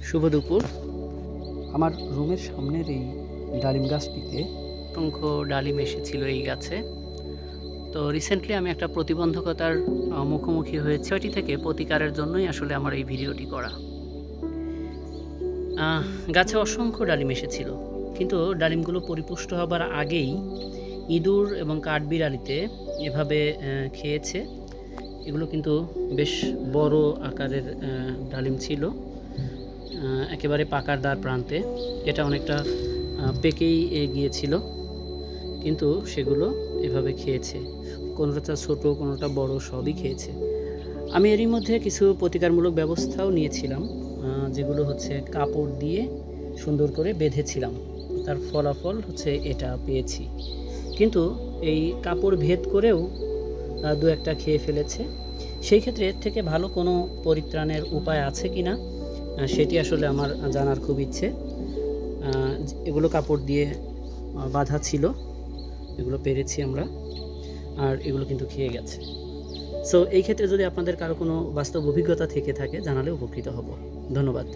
শুভ দুপুর। আমার রুমের সামনের এই ডালিম গাছটিতে অসংখ্য ডালিম এসেছিল এই গাছে। তো রিসেন্টলি আমি একটা প্রতিবন্ধকতার মুখোমুখি হয়েছি, এটি থেকে প্রতিকারের জন্যই আসলে আমার এই ভিডিওটি করা। গাছে অসংখ্য ডালিম এসেছিল, কিন্তু ডালিমগুলো পরিপুষ্ট হবার আগেই ইঁদুর এবং কাঠবিড়ালিতে এভাবে খেয়েছে। এগুলো কিন্তু বেশ বড় আকারের ডালিম ছিল, একেবারে পাকার দ্বার প্রান্তে। এটা অনেকটা পেকেই গিয়েছিল, কিন্তু সেগুলো এভাবে খেয়েছে। কোনোটা ছোট, কোনোটা বড়, সবই খেয়েছে। আমি এরই মধ্যে কিছু প্রতিকারমূলক ব্যবস্থাও নিয়েছিলাম, যেগুলো হচ্ছে কাপড় দিয়ে সুন্দর করে বেঁধেছিলাম। তার ফলাফল হচ্ছে এটা পেয়েছি। কিন্তু এই কাপড় ভেদ করেও দু একটা খেয়ে ফেলেছে। সেই ক্ষেত্রে এর থেকে ভালো কোনো পরিত্রাণের উপায় আছে কি না সেটি আসলে আমার জানার খুব ইচ্ছে। এগুলো কাপড় দিয়ে বাঁধা ছিল, এগুলো পেরেছি আমরা, আর এগুলো কিন্তু খেয়ে গেছে। সো এই ক্ষেত্রে যদি আপনাদের কারো কোনো বাস্তব অভিজ্ঞতা থেকে থাকে জানালে উপকৃত হব। ধন্যবাদ।